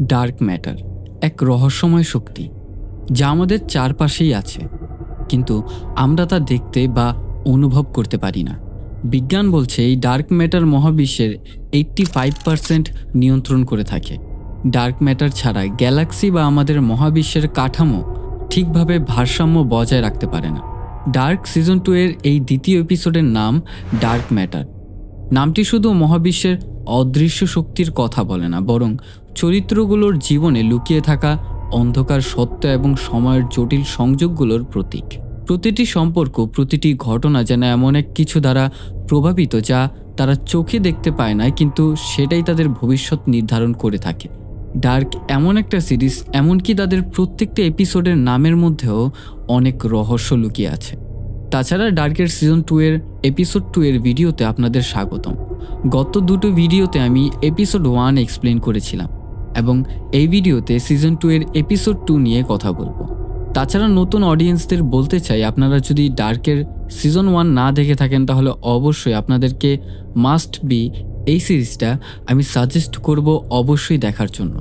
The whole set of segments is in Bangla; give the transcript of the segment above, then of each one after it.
ডার্ক ম্যাটার এক রহস্যময় শক্তি যা আমাদের চারপাশেই আছে, কিন্তু আমরা তা দেখতে বা অনুভব করতে পারি না। বিজ্ঞান বলছে এই ডার্ক ম্যাটার মহাবিশ্বের 85% নিয়ন্ত্রণ করে থাকে। ডার্ক ম্যাটার ছাড়া গ্যালাক্সি বা আমাদের মহাবিশ্বের কাঠামো ঠিকভাবে ভারসাম্য বজায় রাখতে পারে না। ডার্ক সিজন 2 এর এই দ্বিতীয় এপিসোডের নাম ডার্ক ম্যাটার। নামটি শুধু মহাবিশ্বের অদৃশ্য শক্তির কথা বলে না, বরং চরিত্রগুলোর জীবনে লুকিয়ে থাকা অন্ধকার সত্য এবং সময়ের জটিল সংযোগগুলোর প্রতীক। প্রতিটি সম্পর্ক, প্রতিটি ঘটনা যেন এমন এক কিছু দ্বারা প্রভাবিত যা তারা চোখে দেখতে পায় না, কিন্তু সেটাই তাদের ভবিষ্যৎ নির্ধারণ করে থাকে। ডার্ক এমন একটা সিরিজ, এমনকি তাদের প্রত্যেকটা এপিসোডের নামের মধ্যেও অনেক রহস্য লুকিয়ে আছে। তাছাড়া ডার্কের সিজন 2 এর এপিসোড 2 এর ভিডিওতে আপনাদের স্বাগতম। গত দুটো ভিডিওতে আমি এপিসোড 1 এক্সপ্লেন করেছিলাম এবং এই ভিডিওতে সিজন 2 এর এপিসোড 2 নিয়ে কথা বলবো। তাছাড়া নতুন অডিয়েন্সদের বলতে চাই, আপনারা যদি ডার্কের সিজন 1 না দেখে থাকেন তাহলে অবশ্যই আপনাদেরকে মাস্ট বি এই সিরিজটা আমি সাজেস্ট করব অবশ্যই দেখার জন্য।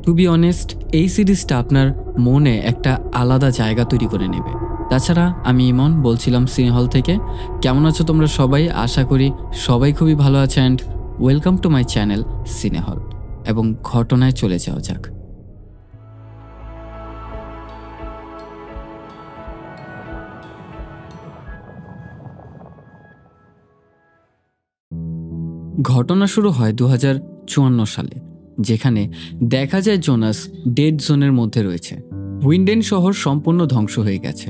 টু বি অনেস্ট, এই সিরিজটা আপনার মনে একটা আলাদা জায়গা তৈরি করে নেবে। তাছাড়া আমি ইমন বলছিলাম সিনেহল থেকে। কেমন আছো তোমরা সবাই? আশা করি সবাই খুবই ভালো আছে and welcome to my channel cinehall. এবং ঘটনায় চলে যাওয়া যাক। ঘটনা শুরু হয় 2054 সালে, যেখানে দেখা যায় জোনাস ডেড জোনের মধ্যে রয়েছে। উইন্ডেন শহর সম্পূর্ণ ধ্বংস হয়ে গেছে,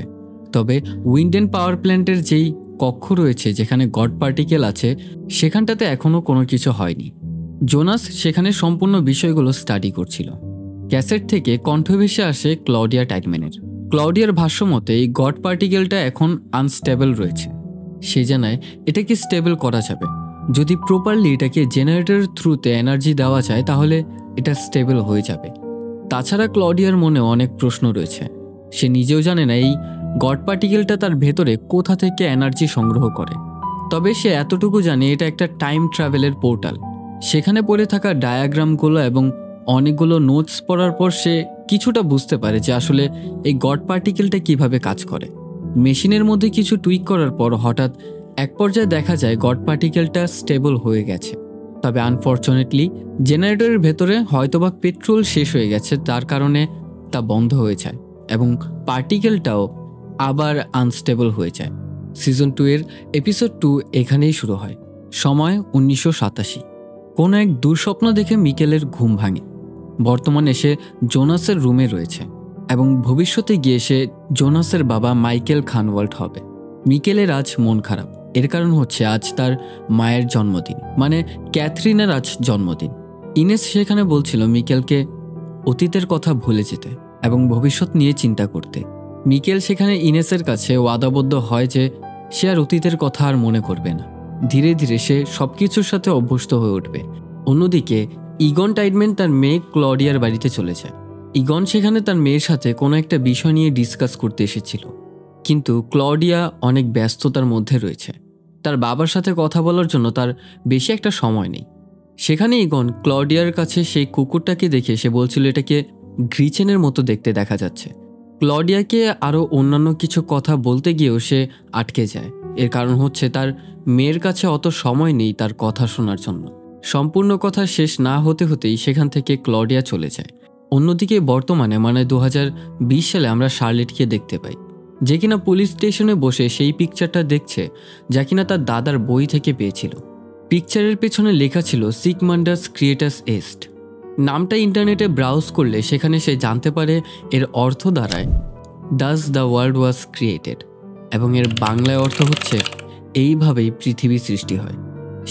তবে উইন্ডেন পাওয়ার প্ল্যান্টের যেই কক্ষ রয়েছে যেখানে গড পার্টিকেল আছে, সেখানটাতে এখনও কোনো কিছু হয়নি। জোনাস সেখানে সম্পূর্ণ বিষয়গুলো স্টাডি করছিল। ক্যাসেট থেকে কণ্ঠ ভেসে আসে ক্লডিয়া টাইডম্যানের। ক্লডিয়ার ভাষ্য মতে এই গড পার্টিকেলটা এখন আনস্টেবল রয়েছে। সে জানায় এটাকে স্টেবল করা যাবে, যদি প্রপারলি এটাকে জেনারেটরের থ্রুতে এনার্জি দেওয়া যায় তাহলে এটা স্টেবল হয়ে যাবে। তাছাড়া ক্লডিয়ার মনে অনেক প্রশ্ন রয়েছে। সে নিজেও জানে না এই গড পার্টিকেলটা তার ভেতরে কোথা থেকে এনার্জি সংগ্রহ করে, তবে সে এতটুকু জানে এটা একটা টাইম ট্রাভেলের পোর্টাল। সেখানে পড়ে থাকা ডায়াগ্রামগুলো এবং অনেকগুলো নোটস পড়ার পর সে কিছুটা বুঝতে পারে যে আসলে এই গড পার্টিকেলটা কিভাবে কাজ করে। মেশিনের মধ্যে কিছু টুইক করার পর হঠাৎ এক পর্যায়ে দেখা যায় গড পার্টিকেলটা স্টেবল হয়ে গেছে। তবে আনফর্চুনেটলি জেনারেটরের ভেতরে হয়তোবা পেট্রোল শেষ হয়ে গেছে, তার কারণে তা বন্ধ হয়ে যায় এবং পার্টিকেলটাও আবার আনস্টেবল হয়ে যায়। সিজন 2 এর এপিসোড 2 এখানেই শুরু হয়। সময় 1987। কোনো এক দুঃস্বপ্ন দেখে মিকেলের ঘুম ভাঙে। বর্তমানে সে জোনাসের রুমে রয়েছে এবং ভবিষ্যতে গিয়ে সে জোনাসের বাবা মাইকেল খানওয়াল্ট হবে। মিকেলের আজ মন খারাপ। এর কারণ হচ্ছে আজ তার মায়ের জন্মদিন, মানে ক্যাথরিনের আজ জন্মদিন। ইনেস সেখানে বলছিল মিকেলকে অতীতের কথা ভুলে যেতে এবং ভবিষ্যৎ নিয়ে চিন্তা করতে। মিকেল সেখানে ইনেসের কাছে ওয়াদাবদ্ধ হয় যে সে আর অতীতের কথা আর মনে করবে না। ধীরে ধীরে সে সবকিছুর সাথে অভ্যস্ত হয়ে উঠবে। অন্যদিকে ইগন টাইডম্যান তার মেয়ে ক্লডিয়ার বাড়িতে চলে যায়। ইগন সেখানে তার মেয়ের সাথে কোনো একটা বিষয় নিয়ে ডিসকাস করতে এসেছিল, কিন্তু ক্লডিয়া অনেক ব্যস্ততার মধ্যে রয়েছে। তার বাবার সাথে কথা বলার জন্য তার বেশি একটা সময় নেই। সেখানে ইগন ক্লডিয়ার কাছে সেই কুকুরটাকে দেখে সে বলছিল এটাকে গ্রিচেনের মতো দেখতে দেখা যাচ্ছে। ক্লডিয়াকে আরও অন্যান্য কিছু কথা বলতে গিয়েও সে আটকে যায়। এর কারণ হচ্ছে তার মেয়ের কাছে অত সময় নেই তার কথা শোনার জন্য। সম্পূর্ণ কথা শেষ না হতে হতেই সেখান থেকে ক্লডিয়া চলে যায়। অন্যদিকে বর্তমানে মানে 2020 সালে আমরা শার্লেটকে দেখতে পাই, যে কিনা পুলিশ স্টেশনে বসে সেই পিকচারটা দেখছে যা কিনা তার দাদার বই থেকে পেয়েছিল। পিকচারের পেছনে লেখা ছিল সিগমান্ডাস ক্রিয়েটাস এস্ট। নামটা ইন্টারনেটে ব্রাউজ করলে সেখানে সে জানতে পারে এর অর্থ দাঁড়ায় does the world was created, এবং এর বাংলায় অর্থ হচ্ছে এইভাবেই পৃথিবী সৃষ্টি হয়।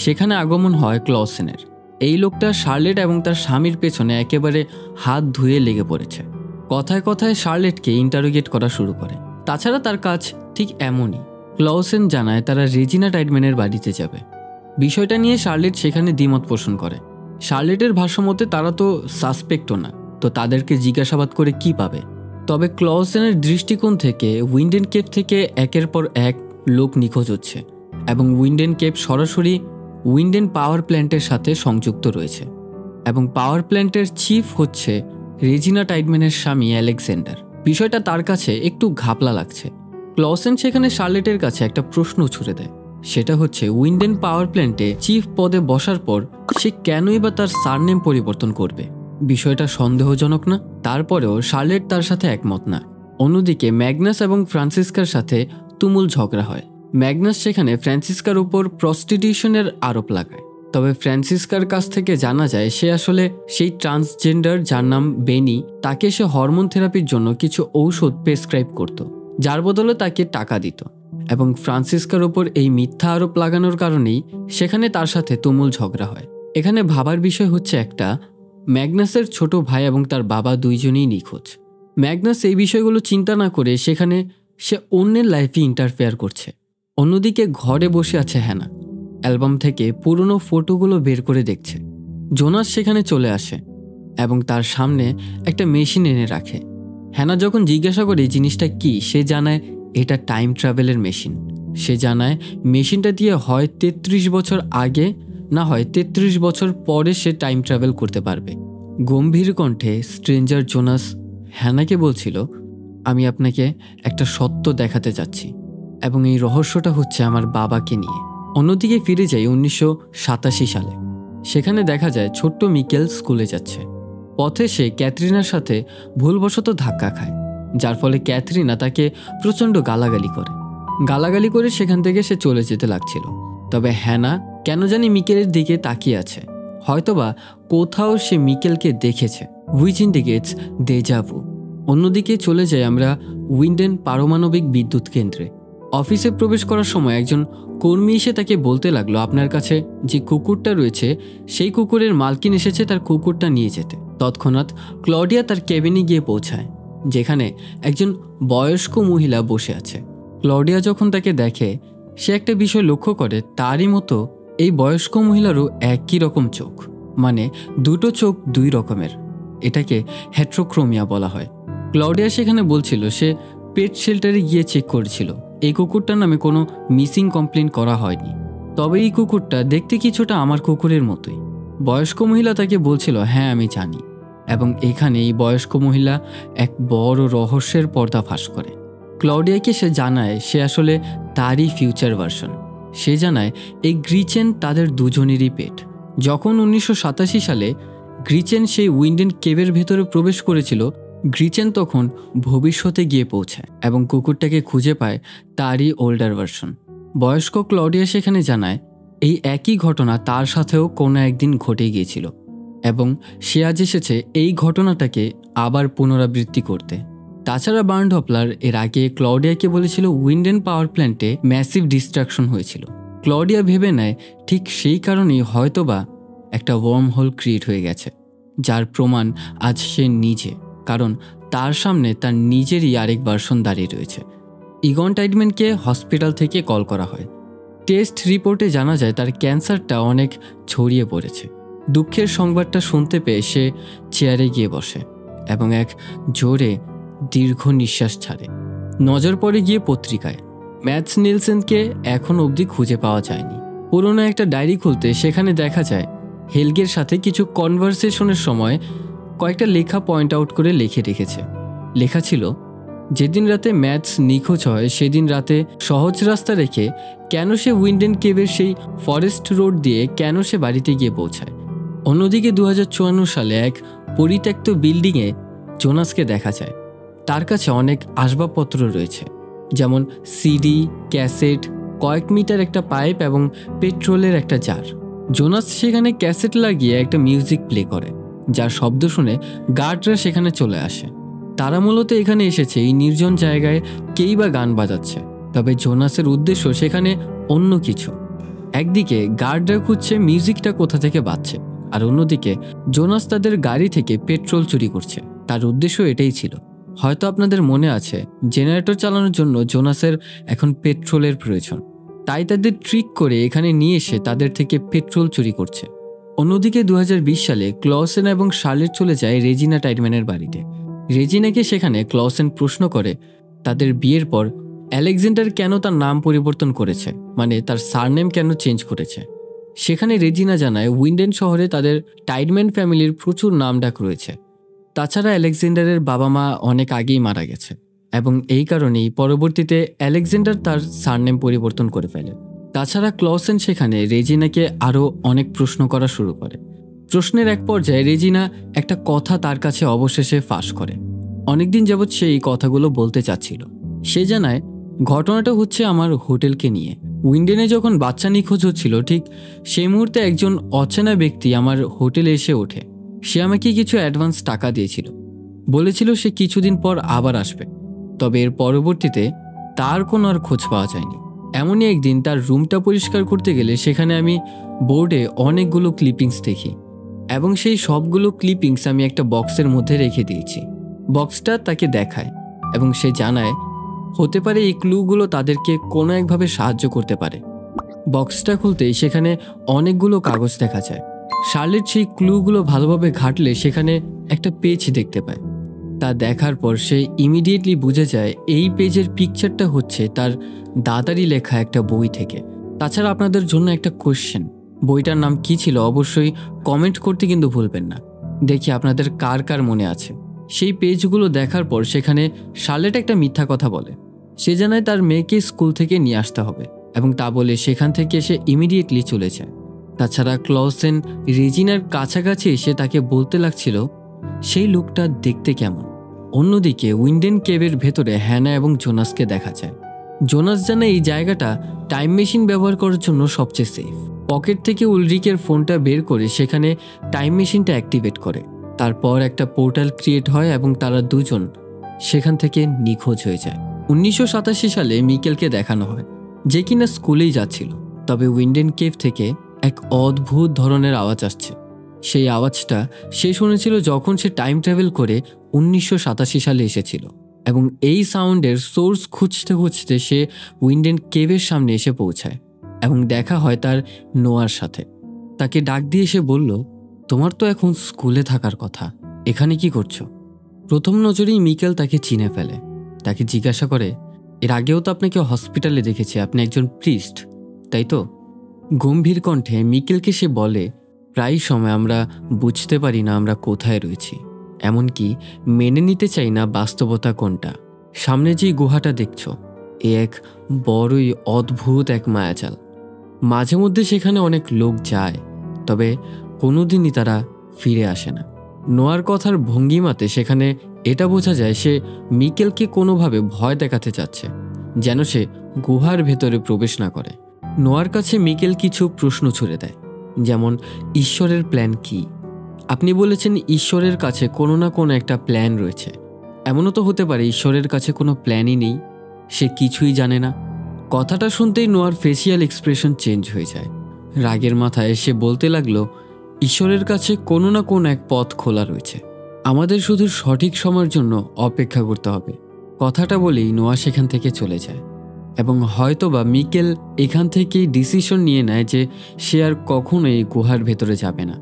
সেখানে আগমন হয় ক্লসেনের। এই লোকটা শার্লেট এবং তার স্বামীর পেছনে একেবারে হাত ধুয়ে লেগে পড়েছে। কথায় কথায় শার্লেটকে ইন্টারোগেট করা শুরু করে। তাছাড়া তার কাজ ঠিক এমনই। ক্লসেন জানায় তারা রেজিনা টাইডম্যানের বাড়িতে যাবে। বিষয়টা নিয়ে শার্লেট সেখানে দ্বিমত পোষণ করে। শার্লেটের ভাষ্যমতে তারা তো সাসপেক্টও না, তো তাদেরকে জিজ্ঞাসাবাদ করে কি পাবে। তবে ক্লসেনের দৃষ্টিকোণ থেকে উইন্ডেন কেপ থেকে একের পর এক লোক নিখোঁজ হচ্ছে এবং উইন্ডেন কেপ সরাসরি উইন্ডেন পাওয়ার প্ল্যান্টের সাথে সংযুক্ত রয়েছে। এবং পাওয়ার প্ল্যান্টের চিফ হচ্ছে রেজিনা টাইডম্যানের স্বামী অ্যালেকজান্ডার। বিষয়টা তার কাছে একটু ঘাপলা লাগছে। ক্লসেন সেখানে শার্লেটের কাছে একটা প্রশ্ন ছুড়ে দেয়, সেটা হচ্ছে উইন্ডেন পাওয়ার প্ল্যান্টে চিফ পদে বসার পর সে কেনই বা তার সারনেম পরিবর্তন করবে। বিষয়টা সন্দেহজনক না? তারপরেও শার্লেট তার সাথে একমত না। অন্যদিকে ম্যাগনাস এবং ফ্রান্সিসকার সাথে তুমুল ঝগড়া হয়। ম্যাগনাস সেখানে ফ্রান্সিসকার উপর প্রস্টিটিউশনের আরোপ লাগায়। তবে ফ্রান্সিসকার কাছ থেকে জানা যায় সে আসলে সেই ট্রান্সজেন্ডার যার নাম বেনি, তাকে সে হরমোন থেরাপির জন্য কিছু ঔষধ প্রেসক্রাইব করত, যার বদলে তাকে টাকা দিত। এবং ফ্রান্সিসকার উপর এই মিথ্যা আরোপ লাগানোর কারণেই সেখানে তার সাথে তুমুল ঝগড়া হয়। এখানে ভাবার বিষয় হচ্ছে একটা, ম্যাগনাসের ছোট ভাই এবং তার বাবা দুইজনেই নিখোঁজ। ম্যাগনাস এই বিষয়গুলো চিন্তা না করে সেখানে সে অন্যের লাইফে ইন্টারফেয়ার করছে। অন্যদিকে ঘরে বসে আছে হ্যানা, অ্যালবাম থেকে পুরনো ফটোগুলো বের করে দেখছে। জোনাস সেখানে চলে আসে এবং তার সামনে একটা মেশিন এনে রাখে। হ্যানা যখন জিজ্ঞাসা করে জিনিসটা কি, সে জানায় এটা টাইম ট্রাভেলের মেশিন। সে জানায় মেশিনটা দিয়ে হয় 33 বছর আগে না হয় 33 বছর পরে সে টাইম ট্রাভেল করতে পারবে। গম্ভীর কণ্ঠে স্ট্রেঞ্জার জোনাস হ্যানাকে বলছিল, আমি আপনাকে একটা সত্য দেখাতে চাচ্ছি এবং এই রহস্যটা হচ্ছে আমার বাবাকে নিয়ে। অন্যদিকে ফিরে যাই 1987 সালে। সেখানে দেখা যায় ছোট্ট মিকেল স্কুলে যাচ্ছে। পথে সে ক্যাথরিনার সাথে ভুলবশত ধাক্কা খায়, যার ফলে ক্যাথরিনা তাকে প্রচণ্ড গালাগালি করে সেখান থেকে সে চলে যেতে লাগছিল। তবে হ্যানা কেন জানি মিকেলের দিকে তাকিয়ে আছে, হয়তোবা কোথাও সে মিকেলকে দেখেছে, হুইচ ইন্ডিকেটস দেজা ভু। অন্যদিকে চলে যাই আমরা উইন্ডেন পারমাণবিক বিদ্যুৎ কেন্দ্রে। অফিসে প্রবেশ করার সময় একজন কর্মী এসে তাকে বলতে লাগলো, আপনার কাছে যে কুকুরটা রয়েছে সেই কুকুরের মালকিন এসেছে তার কুকুরটা নিয়ে যেতে। তৎক্ষণাৎ ক্লডিয়া তার কেবিনে গিয়ে পৌঁছায়, যেখানে একজন বয়স্ক মহিলা বসে আছে। ক্লডিয়া যখন তাকে দেখে, সে একটা বিষয় লক্ষ্য করে, তারই মতো এই বয়স্ক মহিলারও একই রকম চোখ, মানে দুটো চোখ দুই রকমের। এটাকে হেট্রোক্রোমিয়া বলা হয়। ক্লডিয়া সেখানে বলছিল সে পেট শেল্টারে গিয়ে চেক করেছিল, এই কুকুরটার নামে কোনো মিসিং কমপ্লেন করা হয়নি, তবে এই কুকুরটা দেখতে কিছুটা আমার কুকুরের মতোই। বয়স্ক মহিলা তাকে বলছিল, হ্যাঁ আমি জানি। এবং এখানে এই বয়স্ক মহিলা এক বড় রহস্যের পর্দা ফাঁস করে। ক্লডিয়াকে সে জানায় সে আসলে তারই ফিউচার ভার্সন। সে জানায় এই গ্রিচেন তাদের দুজনেরই পেট। যখন 1987 সালে গ্রিচেন সেই উইন্ডেন কেভের ভেতরে প্রবেশ করেছিল, গ্রিচেন তখন ভবিষ্যতে গিয়ে পৌঁছায় এবং কুকুরটাকে খুঁজে পায় তারই ওল্ডার ভার্সন। বয়স্ক ক্লডিয়া সেখানে জানায় এই একই ঘটনা তার সাথেও কোনো একদিন ঘটে গিয়েছিল এবং সে আজ এসেছে এই ঘটনাটাকে আবার পুনরাবৃত্তি করতে। তাছাড়া বার্ন ডপলার এর আগে ক্লডিয়াকে বলেছিল উইন্ডেন পাওয়ার প্ল্যান্টে ম্যাসিভ ডিস্ট্রাকশন হয়েছিল। ক্লডিয়া ভেবে নেয় ঠিক সেই কারণেই হয়তোবা একটা ওয়ার্ম হোল ক্রিয়েট হয়ে গেছে, যার প্রমাণ আজ সে নিজে, কারণ তার সামনে তার নিজেরই আরেক ভার্সন দাঁড়িয়ে রয়েছে। ইগন টাইডম্যানকে হসপিটাল থেকে কল করা হয়। টেস্ট রিপোর্টে জানা যায় তার ক্যান্সারটা অনেক ছড়িয়ে পড়েছে। দুঃখের সংবাদটা শুনতে পেয়ে সে চেয়ারে গিয়ে বসে এবং এক জোরে দীর্ঘ নিঃশ্বাস ছাড়ে। নজর পড়ে গিয়ে পত্রিকায়। ম্যাটস নিলসেনকে এখন অবধি খুঁজে পাওয়া যায়নি। পুরনো একটা ডায়েরি খুলতে সেখানে দেখা যায় হেলগের সাথে কিছু কনভারসেশনের সময় কয়েকটা লেখা পয়েন্ট আউট করে লিখে রেখেছে। লেখা ছিল, যেদিন রাতে ম্যাটস নিখোঁজ হয় সেদিন রাতে সহজ রাস্তা রেখে কেন সে উইন্ডেন কেভের সেই ফরেস্ট রোড দিয়ে কেন সে বাড়িতে গিয়ে পৌঁছায়। অন্যদিকে 2054 সালে এক পরিত্যক্ত বিল্ডিংয়ে জোনাসকে দেখা যায়। তার কাছে অনেক আসবাবপত্র রয়েছে, যেমন সিডি, ক্যাসেট, কয়েক মিটার একটা পাইপ এবং পেট্রোলের একটা জার। জোনাস সেখানে ক্যাসেট লাগিয়ে একটা মিউজিক প্লে করে, যার শব্দ শুনে গার্ডরা সেখানে চলে আসে। তারা মূলত এখানে এসেছে এই নির্জন জায়গায় কেই বা গান বাজাচ্ছে, তবে জোনাসের উদ্দেশ্য সেখানে অন্য কিছু। একদিকে গার্ডরা খুঁজছে মিউজিকটা কোথা থেকে বাজছে, আর অন্যদিকে জোনাস তাদের গাড়ি থেকে পেট্রোল চুরি করছে। তার উদ্দেশ্য এটাই ছিল। হয়তো আপনাদের মনে আছে, জেনারেটর চালানোর জন্য জোনাসের এখন পেট্রোলের প্রয়োজন, তাই তাদের ট্রিক করে এখানে নিয়ে এসে তাদের থেকে পেট্রোল চুরি করছে। অন্যদিকে 2020 সালে ক্লসেন এবং শার্লেট চলে যায় রেজিনা টাইডম্যানের বাড়িতে। রেজিনাকে সেখানে ক্লসেন প্রশ্ন করে তাদের বিয়ের পর অ্যালেকজান্ডার কেন তার নাম পরিবর্তন করেছে, মানে তার সারনেম কেন চেঞ্জ করেছে। সেখানে রেজিনা জানায় উইন্ডেন শহরে তাদের টাইডম্যান ফ্যামিলির প্রচুর নামডাক রয়েছে। তাছাড়া আলেকজান্ডারের বাবা মা অনেক আগেই মারা গেছে এবং এই কারণেই পরবর্তীতে আলেকজান্ডার তার সারনেম পরিবর্তন করে ফেলে। তাছাড়া ক্লসেন সেখানে রেজিনাকে আরও অনেক প্রশ্ন করা শুরু করে। প্রশ্নের এক পর্যায়ে রেজিনা একটা কথা তার কাছে অবশেষে ফাঁস করে। অনেকদিন যাবৎ সে এই কথাগুলো বলতে চাচ্ছিল। সে জানায় ঘটনাটা হচ্ছে আমার হোটেলকে নিয়ে। উইন্ডেনে যখন বাচ্চা নিখোঁজ হচ্ছিল ঠিক সেই মুহূর্তে একজন অচেনা ব্যক্তি আমার হোটেলে এসে ওঠে। সে আমাকে কিছু অ্যাডভান্স টাকা দিয়েছিল, বলেছিল সে কিছুদিন পর আবার আসবে। তবে এর পরবর্তীতে তার কোনো আর খোঁজ পাওয়া যায়নি। এমনই একদিন তার রুমটা পরিষ্কার করতে গেলে সেখানে আমি বোর্ডে অনেকগুলো ক্লিপিংস দেখি এবং সেই সবগুলো ক্লিপিংস আমি একটা বক্সের মধ্যে রেখে দিয়েছি। বক্সটা তাকে দেখায় এবং সে জানায় হতে পারে এই ক্লুগুলো তাদেরকে কোনো একভাবে সাহায্য করতে পারে। বক্সটা খুলতেই সেখানে অনেকগুলো কাগজ দেখা যায়। শার্লেট সেই ক্লুগুলো ভালোভাবে ঘাটলে সেখানে একটা পেজ দেখতে পায়। তা দেখার পর সে ইমিডিয়েটলি বুঝে যায় এই পেজের পিকচারটা হচ্ছে তার দাদারই লেখা একটা বই থেকে। তাছাড়া আপনাদের জন্য একটা কোয়েশ্চেন, বইটার নাম কি ছিল অবশ্যই কমেন্ট করতে কিন্তু ভুলবেন না। দেখি আপনাদের কার কার মনে আছে। সেই পেজগুলো দেখার পর সেখানে শার্লেট একটা মিথ্যা কথা বলে। সে জানায় তার মেয়েকে স্কুল থেকে নিয়ে আসতে হবে এবং তা বলে সেখান থেকে সে ইমিডিয়েটলি চলে যায়। তাছাড়া ক্লসেন রেজিনার কাছাকাছি এসে তাকে বলতে লাগছিল সেই লোকটা দেখতে কেমন। অন্যদিকে উইন্ডেন কেভের ভেতরে হ্যানা এবং জোনাসকে দেখা যায়। জোনাস জানে এই জায়গাটা টাইম মেশিন ব্যবহার করার জন্য সবচেয়ে সেফ। পকেট থেকে উলরিকের ফোনটা বের করে সেখানে টাইম মেশিনটা অ্যাক্টিভেট করে। তারপর একটা পোর্টাল ক্রিয়েট হয় এবং তারা দুজন সেখান থেকে নিখোঁজ হয়ে যায়। 1987 সালে মিকেলকে দেখানো হয় যে কিনা স্কুলেই যাচ্ছিল। তবে উইন্ডেন কেভ থেকে এক অদ্ভুত ধরনের আওয়াজ আসছে। সেই আওয়াজটা সে শুনেছিল যখন সে টাইম ট্রাভেল করে 1987 সালে এসেছিল এবং এই সাউন্ডের সোর্স খুঁজতে খুঁজতে সে উইন্ডেন কেভের সামনে এসে পৌঁছায় এবং দেখা হয় তার নোয়ার সাথে। তাকে ডাক দিয়ে সে বলল, তোমার তো এখন স্কুলে থাকার কথা, এখানে কি করছো? প্রথম নজরেই মিকেল তাকে চিনে ফেলে। তাকে জিজ্ঞাসা করে, এর আগেও তো আপনাকে হসপিটালে দেখেছি, আপনি একজন প্রিস্ট তাই তো? গম্ভীর কণ্ঠে মিকেলকে সে বলে, প্রায় সময় আমরা বুঝতে পারি না আমরা কোথায় রয়েছি, এমনকি মেনে নিতে চাই না বাস্তবতা কোনটা। সামনে যে গুহাটা দেখছো এ এক বড়ই অদ্ভুত এক মায়াজাল। মাঝে মধ্যে সেখানে অনেক লোক যায়, তবে কোনোদিনই তারা ফিরে আসে না। নোয়ার কথার ভঙ্গিমাতে সেখানে এটা বোঝা যায় সে মিকেলকে কোনোভাবে ভয় দেখাতে চাচ্ছে, যেন সে গুহার ভেতরে প্রবেশ না করে। নোয়ার কাছে মিকেল কিছু প্রশ্ন ছুড়ে দেয়, যেমন ঈশ্বরের প্ল্যান কি? আপনি বলেছেন ঈশ্বরের কাছে কোনো না কোনো একটা প্ল্যান রয়েছে। এমনও তো হতে পারে ঈশ্বরের কাছে কোনো প্ল্যানই নেই, সে কিছুই জানে না। কথাটা শুনতেই নোয়ার ফেসিয়াল এক্সপ্রেশন চেঞ্জ হয়ে যায়। রাগের মাথায় সে বলতে লাগলো, ঈশ্বরের কাছে কোনো না কোনো এক পথ খোলা রয়েছে, আমাদের শুধু সঠিক সময়ের জন্য অপেক্ষা করতে হবে। কথাটা বলেই নোয়া সেখান থেকে চলে যায় এবং হয়তোবা মিকেল এখান থেকেই ডিসিশন নিয়ে নেয় যে সে আর কখনোই গুহার ভেতরে যাবে না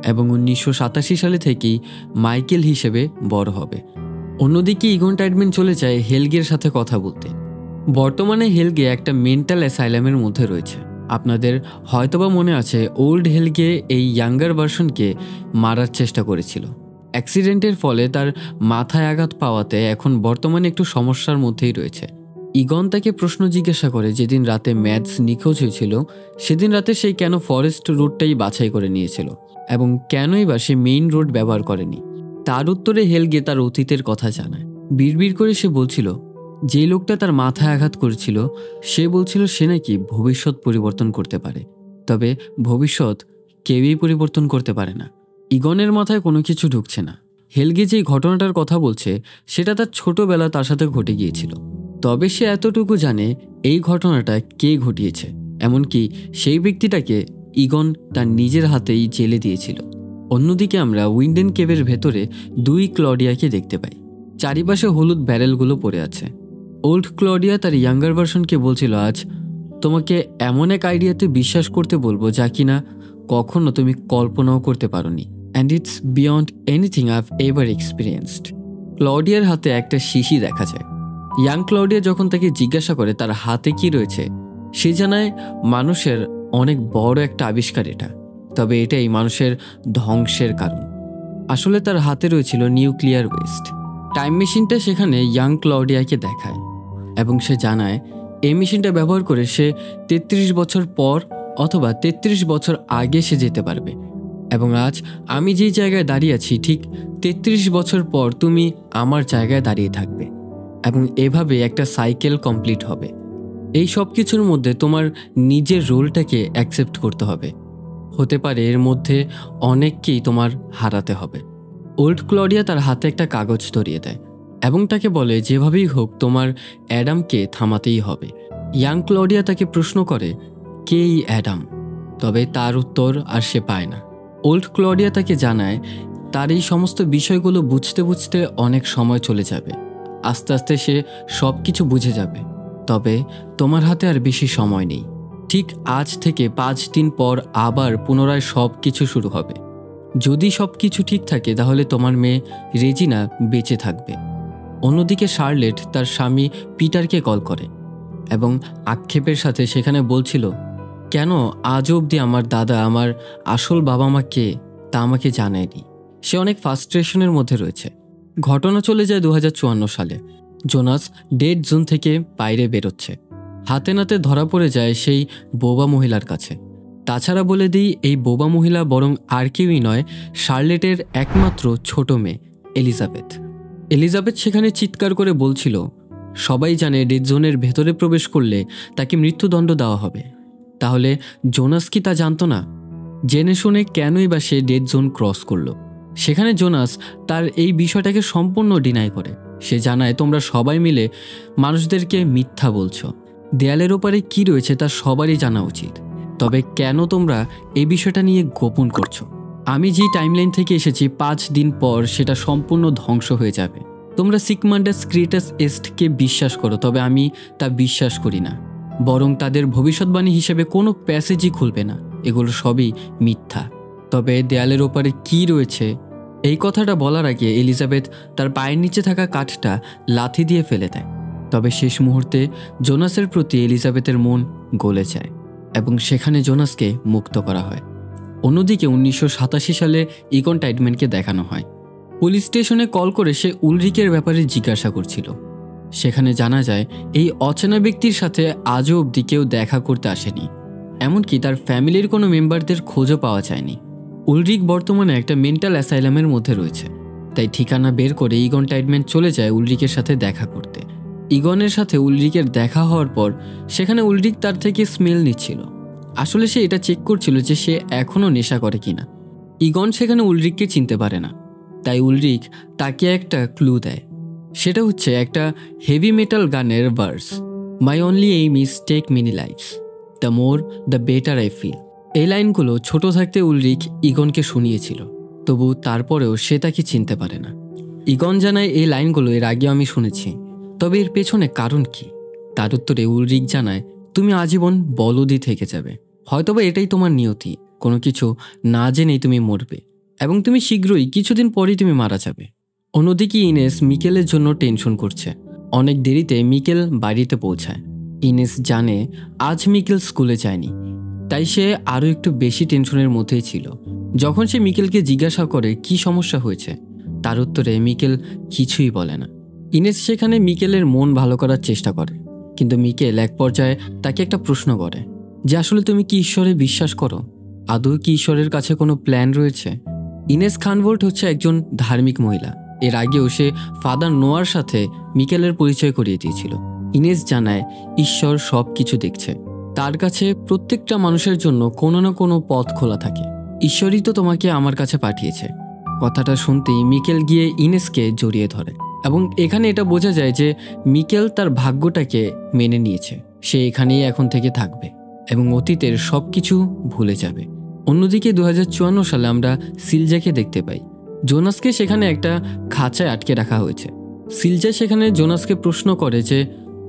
এবং 1987 সালে থেকেই মাইকেল হিসেবে বড় হবে। অন্যদিকে ইগন টাইডম্যান চলে যায় হেলগের সাথে কথা বলতে। বর্তমানে হেলগে একটা মেন্টাল অ্যাসাইলামের মধ্যে রয়েছে। আপনাদের হয়তোবা মনে আছে ওল্ড হেলগে এই ইয়াঙ্গার ভার্সনকে মারার চেষ্টা করেছিল। অ্যাক্সিডেন্টের ফলে তার মাথায় আঘাত পাওয়াতে এখন বর্তমানে একটু সমস্যার মধ্যেই রয়েছে। ইগন তাকে প্রশ্ন জিজ্ঞাসা করে যেদিন রাতে ম্যাডস নিখোঁজ হয়েছিল সেদিন রাতে সে কেন ফরেস্ট রোডটাই বাছাই করে নিয়েছিল এবং কেনই বা সে মেইন রোড ব্যবহার করেনি। তার উত্তরে হেলগে তার অতীতের কথা জানায়। বিড়বিড় করে সে বলছিল যে লোকটা তার মাথায় আঘাত করেছিল সে বলছিল সে নাকি ভবিষ্যৎ পরিবর্তন করতে পারে, তবে ভবিষ্যৎ কেউই পরিবর্তন করতে পারে না। ইগনের মাথায় কোনো কিছু ঢুকছে না। হেলগে যেই ঘটনাটার কথা বলছে সেটা তার ছোটবেলা তার সাথে ঘটে গিয়েছিল, তবে সে এতটুকু জানে এই ঘটনাটা কে ঘটিয়েছে, এমনকি সেই ব্যক্তিটাকে ইগন তার নিজের হাতেই জেলে দিয়েছিল। অন্যদিকে আমরা উইন্ডেন কেভের ভেতরে দুই ক্লডিয়াকে দেখতে পাই। চারিপাশে হলুদ ব্যারেলগুলো পড়ে আছে। ওল্ড ক্লডিয়া তার ইয়াঙ্গার ভার্সনকে বলছিল, আজ তোমাকে এমন এক আইডিয়াতে বিশ্বাস করতে বলবো যা কিনা কখনো তুমি কল্পনাও করতে পারোনি, and it's beyond anything I have ever experienced. ক্লডিয়ার হাতে একটা শিশি দেখা যায়। ইয়াং ক্লডিয়া যখন তাকে জিজ্ঞাসা করে তার হাতে কি রয়েছে, সে জানায় মানুষের অনেক বড় একটা আবিষ্কার এটা, তবে এটাই মানুষের ধ্বংসের কারণ। আসলে তার হাতে রয়েছিল নিউক্লিয়ার ওয়েস্ট। টাইম মেশিনটা সেখানে ইয়াং ক্লডিয়াকে দেখায় এবং সে জানায় এই মেশিনটা ব্যবহার করে সে 33 বছর পর অথবা 33 বছর আগে সে যেতে পারবে। এবং আজ আমি যেই জায়গায় দাঁড়িয়ে আছি ঠিক 33 বছর পর তুমি আমার জায়গায় দাঁড়িয়ে থাকবে এবং এভাবে একটা সাইকেল কমপ্লিট হবে। এই সব কিছুর মধ্যে তোমার নিজের রোলটাকে অ্যাকসেপ্ট করতে হবে। হতে পারে এর মধ্যে অনেককেই তোমার হারাতে হবে। ওল্ড ক্লডিয়া তার হাতে একটা কাগজ ধরিয়ে দেয় এবং তাকে বলে যেভাবেই হোক তোমার অ্যাডামকে থামাতেই হবে। ইয়াং ক্লডিয়া তাকে প্রশ্ন করে কে এই অ্যাডাম, তবে তার উত্তর আর সে পায় না। ওল্ড ক্লডিয়া তাকে জানায় তার এই সমস্ত বিষয়গুলো বুঝতে বুঝতে অনেক সময় চলে যাবে, আস্তে আস্তে সে সব কিছু বুঝে যাবে, তবে তোমার হাতে আর বেশি সময় নেই। ঠিক আজ থেকে 5 দিন পর আবার পুনরায় সব কিছু শুরু হবে। যদি সব কিছু ঠিক থাকে তাহলে তোমার মেয়ে রেজিনা বেঁচে থাকবে। অন্যদিকে শার্লেট তার স্বামী পিটারকে কল করে এবং আক্ষেপের সাথে সেখানে বলছিল কেন আজও অবধি আমার দাদা আমার আসল বাবা মা কে তা আমাকে জানায়নি। সে অনেক ফ্রাস্ট্রেশনের মধ্যে রয়েছে। ঘটনা চলে যায় 2054 সালে। জোনাস ডেড জোন থেকে বাইরে বেরোচ্ছে। হাতে নাতে ধরা পড়ে যায় সেই বোবা মহিলার কাছে। তাছাড়া বলে দিই এই বোবা মহিলা বরং আর কেউই নয়, শার্লেটের একমাত্র ছোট মেয়ে এলিজাবেথ। এলিজাবেথ সেখানে চিৎকার করে বলছিল সবাই জানে ডেড জোনের ভেতরে প্রবেশ করলে তাকে মৃত্যুদণ্ড দেওয়া হবে। তাহলে জোনাস কি তা জানতো না? জেনে শুনে কেনই বা সে ডেড জোন ক্রস করলো? সেখানে জোনাস তার এই বিষয়টাকে সম্পূর্ণ ডিনাই করে। সে জানায় তোমরা সবাই মিলে মানুষদেরকে মিথ্যা বলছো। দেয়ালের ওপারে কি রয়েছে তা সবারই জানা উচিত, তবে কেন তোমরা এই বিষয়টা নিয়ে গোপন করছো? আমি যে টাইমলাইন থেকে এসেছি 5 দিন পর সেটা সম্পূর্ণ ধ্বংস হয়ে যাবে। তোমরা সিকমান্ডাস ক্রিটাস এস্টকে বিশ্বাস করো, তবে আমি তা বিশ্বাস করি না। বরং তাদের ভবিষ্যৎবাণী হিসেবে কোনো প্যাসেজই খুলবে না। এগুলো সবই মিথ্যা। তবে দেয়ালের ওপারে কি রয়েছে এই কথাটা বলার আগে এলিজাবেথ তার পায়ের নিচে থাকা কাঠটা লাথি দিয়ে ফেলে দেয়। তবে শেষ মুহূর্তে জোনাসের প্রতি এলিজাবেথের মন গলে যায় এবং সেখানে জোনাসকে মুক্ত করা হয়। অন্যদিকে 1987 সালে ইগন টাইডম্যানকে দেখানো হয়। পুলিশ স্টেশনে কল করে সে উলরিকের ব্যাপারে জিজ্ঞাসা করছিল। সেখানে জানা যায় এই অচেনা ব্যক্তির সাথে আজও অবধি কেউ দেখা করতে আসেনি, এমনকি তার ফ্যামিলির কোনো মেম্বারদের খোঁজও পাওয়া যায়নি। উলরিক বর্তমানে একটা মেন্টাল অ্যাসাইলামের মধ্যে রয়েছে, তাই ঠিকানা বের করে ইগন টাইডম্যান চলে যায় উলরিকের সাথে দেখা করতে। ইগনের সাথে উলরিকের দেখা হওয়ার পর সেখানে উলরিক তার থেকে স্মেল নিচ্ছিল। আসলে সে এটা চেক করছিল যে সে এখনও নেশা করে কিনা। ইগন সেখানে উলরিককে চিনতে পারে না, তাই উলরিক তাকে একটা ক্লু দেয়। সেটা হচ্ছে একটা হেভি মেটাল গানের verse, my only aim is take many lifes, the more the better I feel. এই লাইনগুলো ছোট থাকতে উলরিক ইগনকে শুনিয়েছিল, তবু তারপরেও সে তাকে চিনতে পারে না। ইগন জানায় এই লাইনগুলো এর আগে আমি শুনেছি, তবে এর পেছনে কারণ কি? তার উত্তরে উলরিক জানায় তুমি আজীবন বলদই থেকে যাবে, হয়তোবা এটাই তোমার নিয়তি। কোনো কিছু না জেনেই তুমি মরবে এবং তুমি শীঘ্রই কিছুদিন পরেই তুমি মারা যাবে। অন্যদিকে ইনেস মিকেলের জন্য টেনশন করছে। অনেক দেরিতে মিকেল বাড়িতে পৌঁছায়। ইনেস জানে আজ মিকেল স্কুলে যায়নি, তাই সে আরও একটু বেশি টেনশনের মধ্যেই ছিল। যখন সে মিকেলকে জিজ্ঞাসা করে কি সমস্যা হয়েছে, তার উত্তরে মিকেল কিছুই বলে না। ইনেস সেখানে মিকেলের মন ভালো করার চেষ্টা করে, কিন্তু মিকেল এক পর্যায়ে তাকে একটা প্রশ্ন করে যে আসলে তুমি কি ঈশ্বরে বিশ্বাস করো? আদৌ কি ঈশ্বরের কাছে কোনো প্ল্যান রয়েছে? ইনেস খানভোল্ট হচ্ছে একজন ধার্মিক মহিলা। এর আগেও সে ফাদার নোয়ার সাথে মিকেলের পরিচয় করিয়ে দিয়েছিল। ইনেস জানায় ঈশ্বর সব কিছু দেখছে, তার কাছে প্রত্যেকটা মানুষের জন্য কোনো না কোনো পথ খোলা থাকে। ঈশ্বরই তো তোমাকে আমার কাছে পাঠিয়েছে। কথাটা শুনতেই মিকেল গিয়ে ইনেসকে জড়িয়ে ধরে এবং এখানে এটা বোঝা যায় যে মিকেল তার ভাগ্যটাকে মেনে নিয়েছে। সে এখানেই এখন থেকে থাকবে এবং অতীতের সব কিছু ভুলে যাবে। অন্যদিকে 2054 সালে আমরা সিলজাকে দেখতে পাই। জোনাসকে সেখানে একটা খাঁচায় আটকে রাখা হয়েছে। সিলজা সেখানে জোনাসকে প্রশ্ন করে যে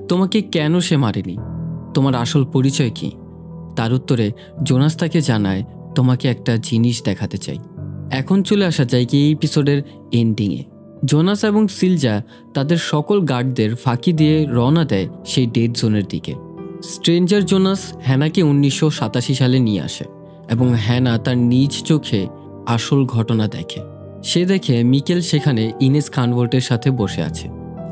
তোমাকে কেন সে মারেনি, তোমার আসল পরিচয় কি? তার উত্তরে জোনাস তাকে জানায় তোমাকে একটা জিনিস দেখাতে চাই। এখন চলে আসা যায় কি এই এপিসোডের এন্ডিংয়ে। জোনাস এবং সিলজা তাদের সকল গার্ডদের ফাঁকি দিয়ে রওনা দেয় সেই ডেড জোনের দিকে। স্ট্রেঞ্জার জোনাস হ্যানাকে 1987 সালে নিয়ে আসে এবং হ্যানা তার নিজ চোখে আসল ঘটনা দেখে। সে দেখে মিকেল সেখানে ইনেস কানভোল্টের সাথে বসে আছে।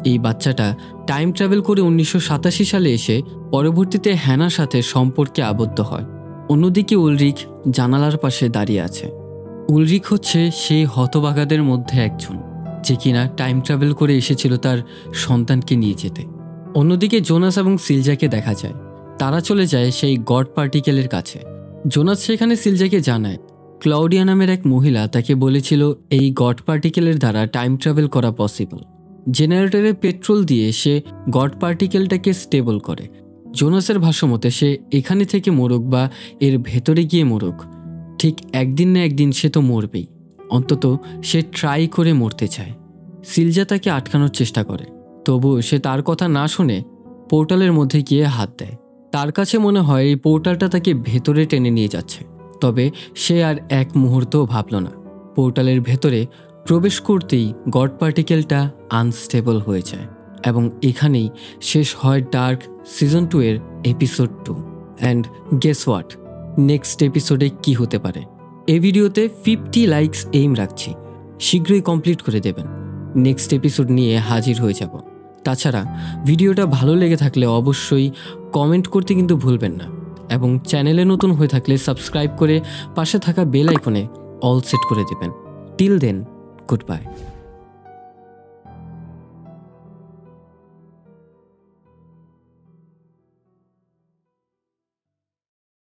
এই বাচ্চাটা টাইম ট্রাভেল করে 1987 সালে এসে পরবর্তীতে হ্যানার সাথে সম্পর্কে আবদ্ধ হয়। অন্যদিকে উলরিক জানালার পাশে দাঁড়িয়ে আছে। উলরিক হচ্ছে সেই হতভাগাদের মধ্যে একজন যে কিনা টাইম ট্রাভেল করে এসেছিল তার সন্তানকে নিয়ে যেতে। অন্যদিকে জোনাস এবং সিলজাকে দেখা যায়। তারা চলে যায় সেই গড পার্টিকেলের কাছে। জোনাস সেখানে সিলজাকে জানায় ক্লাউডিয়া নামের এক মহিলা তাকে বলেছিল এই গড পার্টিকেলের দ্বারা টাইম ট্রাভেল করা পসিবল। জেনারেটরে পেট্রোল দিয়ে সে গড পার্টিকেলটাকে স্টেবল করে। জোনাসের ভাষ্যমতে সে এখানে থেকে মরুক বা এর ভেতরে গিয়ে মরুক, ঠিক একদিন না একদিন সে তো মরবেই। অন্তত সে ট্রাই করে মরতে চায়। সিলজা তাকে আটকানোর চেষ্টা করে, তবুও সে তার কথা না শুনে পোর্টালের মধ্যে গিয়ে হাত দেয়। তার কাছে মনে হয় এই পোর্টালটা তাকে ভেতরে টেনে নিয়ে যাচ্ছে, তবে সে আর এক মুহূর্তও ভাবল না। পোর্টালের ভেতরে প্রবেশ করতেই গড পার্টিকেলটা আনস্টেবল হয়ে যায় এবং এখানেই শেষ হয় ডার্ক সিজন 2 এর episode 2। And guess what, next এপিসোডে কি হতে পারে? এই ভিডিওতে 50 লাইকস এইম রাখছি, শীঘ্রই কমপ্লিট করে দেবেন। নেক্সট এপিসোড নিয়ে হাজির হয়ে যাব। তাছাড়া ভিডিওটা ভালো লেগে থাকলে অবশ্যই কমেন্ট করতে কিন্তু ভুলবেন না, এবং চ্যানেলে নতুন হয়ে থাকলে সাবস্ক্রাইব করে পাশে থাকা বেল আইকনে অল সেট করে দেবেন। Till then, good bye.